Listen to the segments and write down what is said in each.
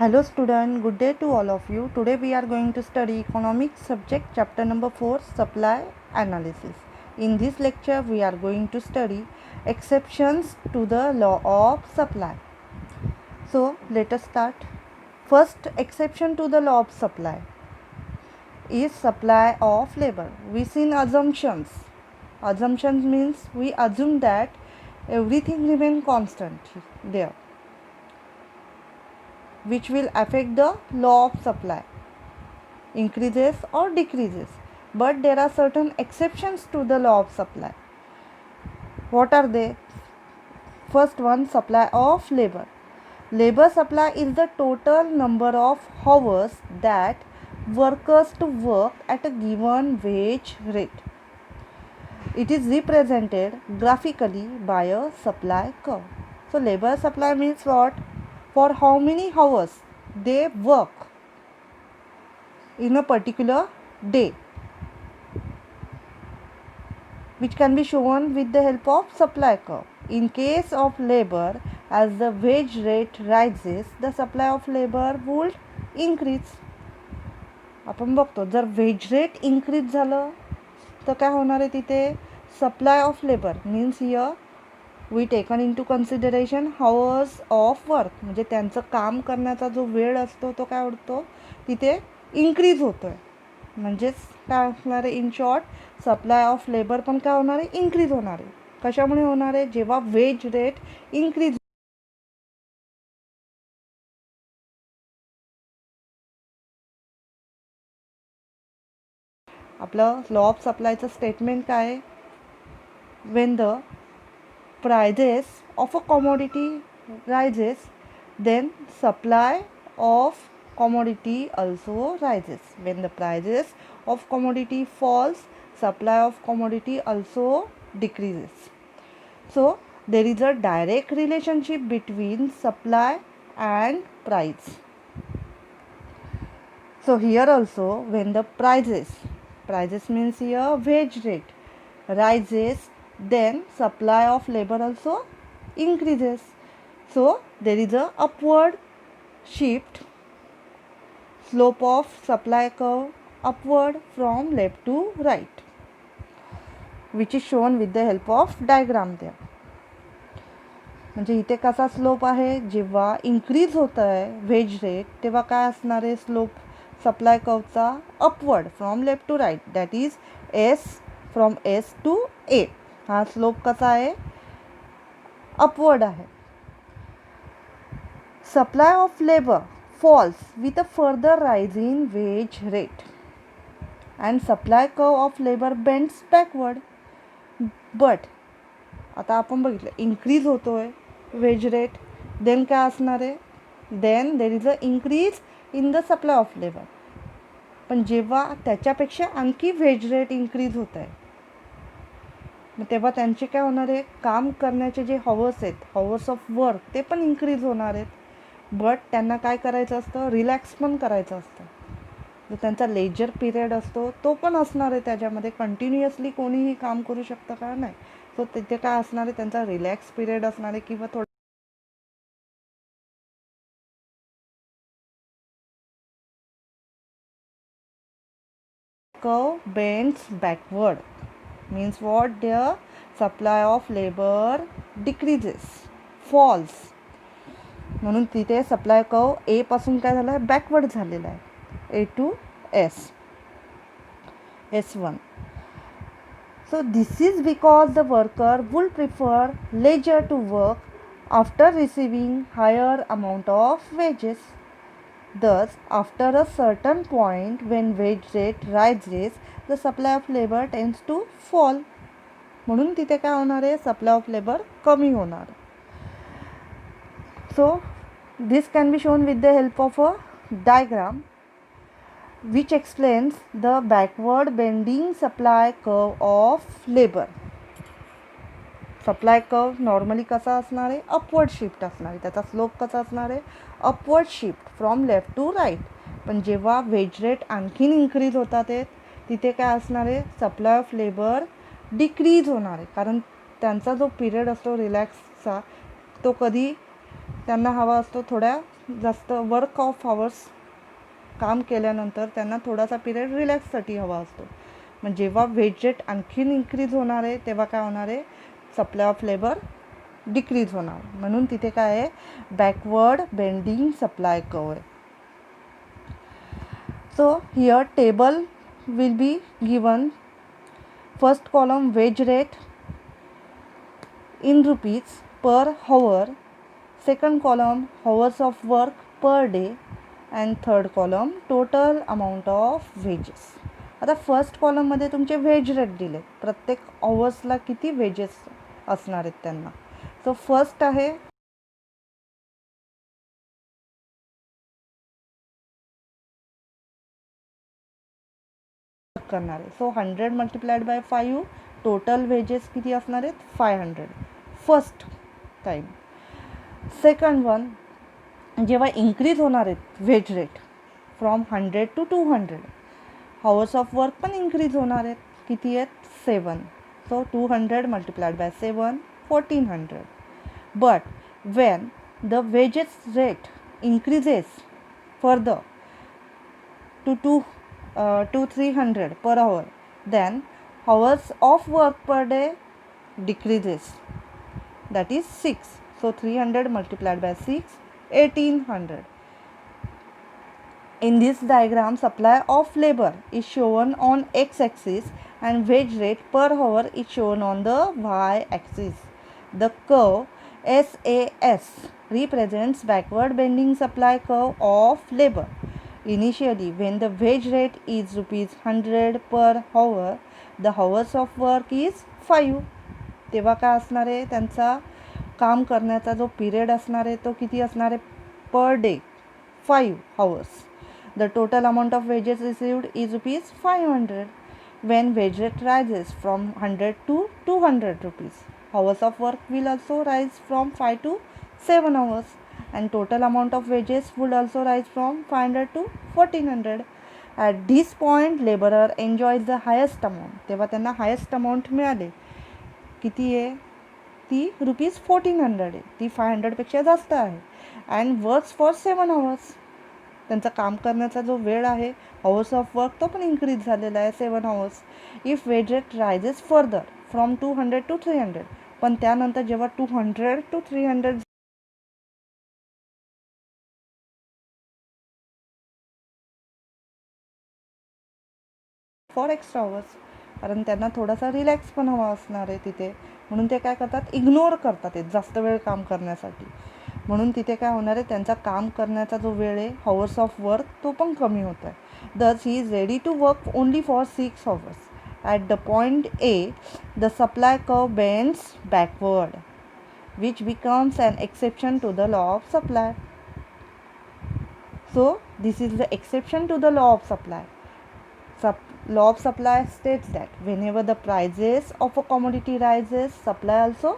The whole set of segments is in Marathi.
Hello student, good day to all of you. Today we are going to study economics subject chapter number 4, supply analysis. In this lecture we are going to study exceptions to the law of supply. So let us start. First exception to the law of supply is supply of labor. We see assumptions. Assumptions means we assume that everything remain constant there, which will affect the law of supply, increases or decreases. But there are certain exceptions to the law of supply. What are they? First one, supply of labor. Labor supply is the total number of hours that workers to work at a given wage rate. It is represented graphically by a supply curve. So labor supply means what? For how many hours they work in a particular day, which can be shown with the help of supply curve. In case of labor, as the wage rate rises, the supply of labor would increase. आपण बघतो जर वेज रेट इन्क्रीज झालं तर काय होणार आहे तिथे supply of labour means here we taken into consideration hours of work, म्हणजे त्यांचं काम करण्याचा जो वेळ असतो तो काय होतो तिथे इन्क्रीज होतो आहे. म्हणजेच काय असणार आहे, in short supply of labour पण काय होणार आहे, इन्क्रीज होणार आहे. कशामुळे होणार आहे, जेव्हा वेज रेट इन्क्रीज. आपलं लॉ ऑफ सप्लायचं स्टेटमेंट काय आहे, Wien the prices of a commodity rises, then supply of commodity also rises. When the prices of commodity falls, supply of commodity also decreases. So there is a direct relationship between supply and price. So here also when the prices means here wage rate rises, then supply of labor also increases. So there is a upward shift, slope of supply curve upward from left to right, which is shown with the help of diagram there. म्हणजे इथे कसा स्लोप आहे, जेव्हा इन्क्रीज होत आहे वेज रेट तेव्हा काय असणार आहे स्लोप सप्लाय कर्वचा upward from left to right, that is S from S to A. हा स्लोप कसा आहे, अपवर्ड आहे. Supply of labour falls with a further rise in wage rate and supply curve of labour bends backward. But आता आपण बघितलं इन्क्रीज होतो आहे वेज रेट, देन काय असणार आहे, then there is a increase in the supply of labour. पण जेव्हा त्याच्यापेक्षा आणखी वेज रेट इन्क्रीज होत आहे मग तेव्हा त्यांचे काय होणार आहे, काम करण्याचे जे हवर्स आहेत, हवर्स ऑफ वर्क, ते पण इन्क्रीज होणार आहेत. बट त्यांना काय करायचं असतं, रिलॅक्स पण करायचं असतं. जो त्यांचा लेजर पिरियड असतो तो पण असणार आहे त्याच्यामध्ये. कंटिन्युअसली कोणीही काम करू शकतं का, नाही. सो तिथे काय असणार आहे, त्यांचा रिलॅक्स पिरियड असणार आहे किंवा थोडं curve bends backward means what, their supply of labor decreases, falls. म्हणून तिथे सप्लाय कर्व ए पासून काय झालं आहे, बॅकवर्ड झालेला आहे, ए to S1. So this is because the worker would prefer leisure to work after receiving higher amount of wages. Thus, after a certain point when wage rate rises, the supply of labor tends to fall. म्हणून तिथे काय होणार आहे, सप्लाय ऑफ लेबर कमी होणार. So this can be shown with the help of a diagram which explains the backward bending supply curve of labor. Supply curve normally कसा असणार आहे, अपवर्ड शिफ्ट असणार आहे. त्याचा स्लोप कसा असणार आहे, upward shift from left to right. पण जेव्हा वेज रेट आणखीन इन्क्रीज होतात आहेत तिथे काय असणार आहे, सप्लाय ऑफ लेबर डिक्रीज होणार आहे. कारण त्यांचा जो पिरियड असतो रिलॅक्सचा तो कधी त्यांना हवा असतो थोड्या जास्त वर्क ऑफ आवर्स काम केल्यानंतर त्यांना थोडासा पिरियड रिलॅक्ससाठी हवा असतो. मग जेव्हा वेज रेट आणखीन इन्क्रीज होणार आहे तेव्हा काय होणार आहे, सप्लाय ऑफ लेबर डिक्रीज होणार. म्हणून तिथे काय आहे, बॅकवर्ड बेंडिंग सप्लाय कर्व आहे. So here table will be given. First column wage rate in rupees per hour, second column hours of work per day, and third column total amount of wages. आता फर्स्ट कॉलममध्ये तुमचे वेज रेट दिले, प्रत्येक अवर्सला किती वेजेस असणार आहेत त्यांना. सो फर्स्ट आहे करणार आहे. So 100 multiplied by 5, total wedges किती असणार आहेत, 500 फर्स्ट टाईम. सेकंड वन, जेव्हा इन्क्रीज होणार आहेत wage rate from 100 to 200, hours of work पण इन्क्रीज होणार आहेत. किती आहेत, 7. So 200 multiplied by 7, 1400. But Wien the wedges rate increases further to 300 per hour, then hours of work per day decreases, that is 6. So 300 multiplied by 6, 1800. In this diagram, supply of labor is shown on x-axis and wage rate per hour is shown on the y-axis. The curve SAS represents backward bending supply curve of labor. Initially, when the wage rate is rupees 100 per hour, the hours of work is 5. तेव्हा काय असणार आहे, त्यांचा काम करण्याचा जो पिरियड असणार आहे तो किती असणार आहे, per day 5 hours. The total amount of wages received is rupees 500. When wage rate rises from 100 to 200 rupees, hours of work will also rise from 5 to 7 hours, and total amount of wages would also rise from 500 to 1400. At this point, laborer enjoys the highest amount. तेव्हा त्यांना हायेस्ट अमाऊंट मिळाले. किती आहे, ती रुपीज 1400 आहे, ती 500पेक्षा जास्त आहे. And works for 7 hours. त्यांचा काम करण्याचा जो वेळ आहे, हावर्स ऑफ वर्क, तो पण इन्क्रीज झालेला आहे 7 hours. If wage rate rises further from 200 to 300, पण त्यानंतर जेव्हा 200 to 300 फॉर एक्स्ट्रा आवर्स, कारण त्यांना थोडासा रिलॅक्स पण हवा असणार आहे तिथे. म्हणून ते काय करतात, इग्नोर करतात ते जास्त वेळ काम करण्यासाठी. म्हणून तिथे काय होणार आहे, त्यांचा काम करण्याचा जो वेळ आहे, हावर्स ऑफ वर्क, तो पण कमी होत आहे. Thus he is ready to work only for 6 hours. At the point A, the supply curve bends backward, which becomes an exception to the law of supply. So this is the exception to the law of supply. Law of supply states that whenever the prices of a commodity rises, supply also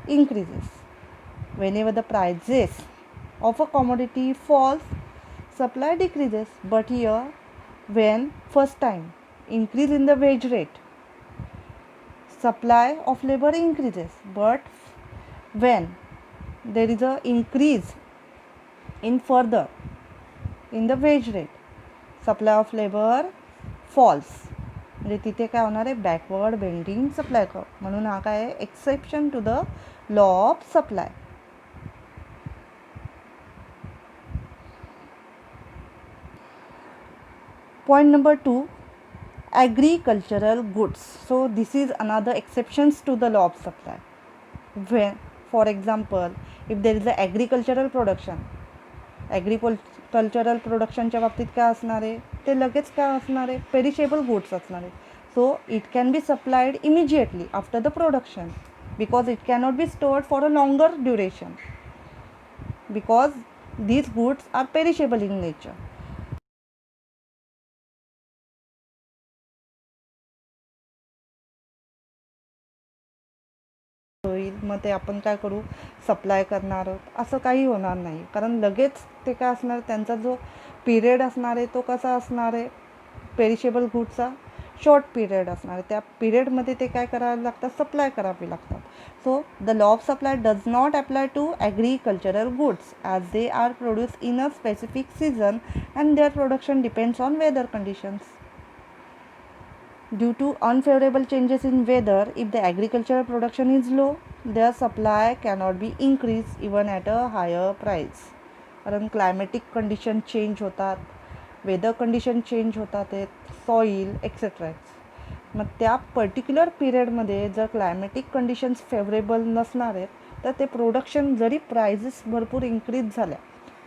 increases. Whenever the prices of a commodity falls, supply decreases. But here, when first time increase in the wage rate, supply of labor increases. But when there is a increase in further in the wage rate, supply of labor falls. म्हणजे तिथे काय होणार आहे, बॅकवर्ड बेंडिंग सप्लाय कर्व. म्हणून हा काय आहे, exception to the law of supply. Point number 2, agricultural goods. So this is another exceptions to the law of supply. When, for example, if there is a agricultural production, agricultural प्रोडक्शनच्या बाबतीत काय असणार आहे, ते लगेच काय असणार आहे, पेरिशेबल गुड्स असणार आहे. So it can be supplied immediately after the production, because it cannot be stored for a longer duration, because these goods are perishable in nature. मग ते आपण काय करू, सप्लाय करणार आहोत, असं काही होणार नाही. कारण लगेच ते काय असणार, त्यांचा जो पिरियड असणार आहे तो कसा असणार आहे, पेरिशेबल गुड्सचा शॉर्ट पिरियड असणार आहे, त्या पिरियडमध्ये ते काय करायला लागतात, सप्लाय करावे लागतात. So the law of supply does not apply to agricultural goods as they are produce in a specific season and their production depends on weather conditions. Due to unfavorable changes in weather, if the agricultural production is low, their supply cannot be increased even at a higher price. कारण क्लायमॅटिक कंडिशन चेंज होतात, वेदर कंडिशन चेंज होतात, सॉईल एक्सेट्रा. मग त्या पर्टिक्युलर पिरियडमध्ये जर क्लायमॅटिक कंडिशन्स फेवरेबल नसणार आहेत तर ते प्रोडक्शन जरी प्राइजेस भरपूर इन्क्रीज झाल्या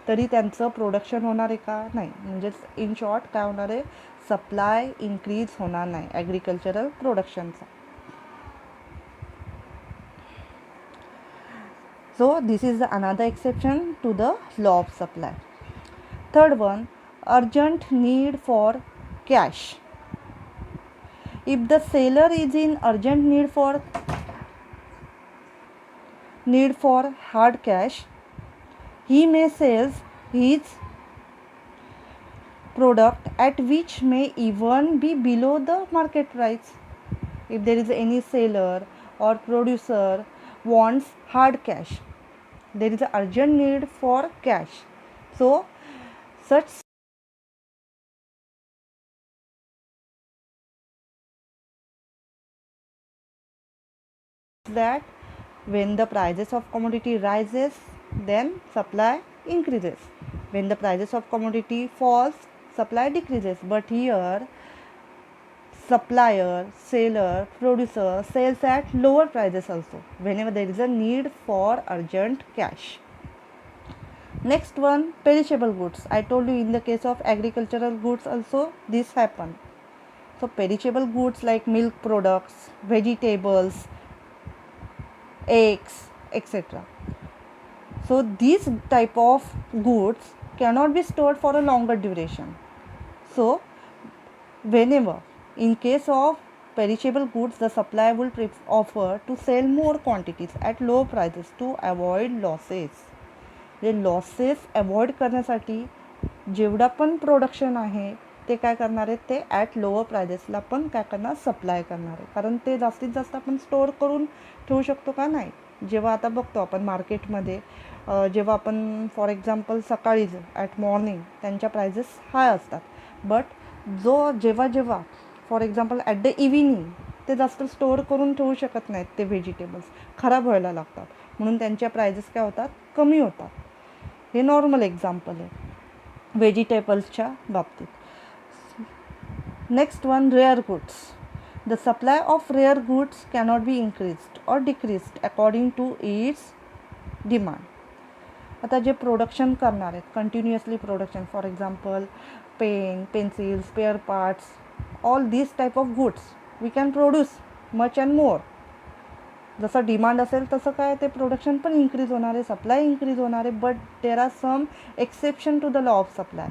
तरी त्यांचं प्रोडक्शन होणार आहे का, नाही. म्हणजेच इन शॉर्ट काय होणार आहे, सप्लाय इन्क्रीज होणार नाही agricultural प्रोडक्शनचा. So this is another exception to the law of supply. Third one, urgent need for cash. If the seller is in urgent need for hard cash, he may sell his product at which may even be below the market price. If there is any seller or producer wants hard cash, there is an urgent need for cash, so such that when the prices of commodity rises, then supply increases. When the prices of commodity falls, supply decreases. But here supplier, seller, producer sells at lower prices also whenever there is a need for urgent cash. Next one, perishable goods. I told you in the case of agricultural goods also this happen. So perishable goods like milk products, vegetables, eggs, etc. So these type of goods cannot be stored for a longer duration. So whenever in case of perishable goods, the supplier will offer to sell more quantities at low prices to avoid losses. जे लॉसेस अवॉइड करण्यासाठी जेवढा पण प्रोडक्शन आहे ते काय करणार आहेत, ते ॲट लोअर प्रायजेसला पण काय करणार, सप्लाय करणार आहे. कारण ते जास्तीत जास्त आपण स्टोअर करून ठेवू शकतो का, नाही. जेव्हा आता बघतो आपण मार्केटमध्ये जेव्हा आपण फॉर एक्झाम्पल सकाळीच ॲट मॉर्निंग त्यांच्या प्रायजेस हाय असतात, बट जेव्हा for example at the evening ते जास्त स्टोअर करून ठेवू शकत नाहीत, ते व्हेजिटेबल्स खराब व्हायला लागतात, म्हणून त्यांच्या प्रायजेस काय होतात, कमी होतात. हे नॉर्मल एक्झाम्पल आहे व्हेजिटेबल्सच्या बाबतीत. Next one, rare goods. The supply of rare goods cannot be increased or decreased according to its demand. आता जे प्रोडक्शन करणार आहेत continuously production, for example pen, pencil, spare parts, all this type of goods we can produce much and more. जसं डिमांड असेल तसं काय ते प्रोडक्शन पण इन्क्रीज होणार आहे, सप्लाय इन्क्रीज होणार आहे. But there are some exception to the law of supply.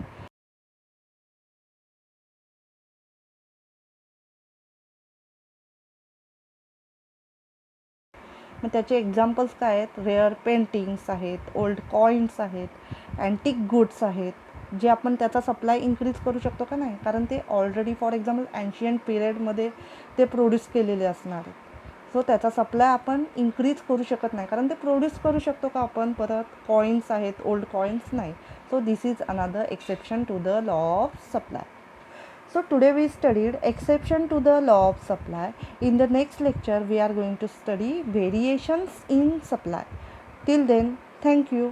मग त्याचे एक्झाम्पल्स काय आहेत, रेअर पेंटिंग्स आहेत, ओल्ड कॉईन्स आहेत, अँटिक गुड्स आहेत, जे आपण त्याचा सप्लाय इन्क्रीज करू शकतो का, नाही. कारण ते ऑलरेडी फॉर एक्झाम्पल एन्शियंट पिरियडमध्ये ते प्रोड्यूस केलेले असणार आहेत. सो त्याचा सप्लाय आपण इन्क्रीज करू शकत नाही, कारण ते प्रोड्यूस करू शकतो का आपण परत. कॉईन्स आहेत, ओल्ड कॉईन्स नाही. So this is another exception to the law of supply. So today we studied exception to the law of supply. In the next lecture we are going to study variations in supply. Till then, thank you.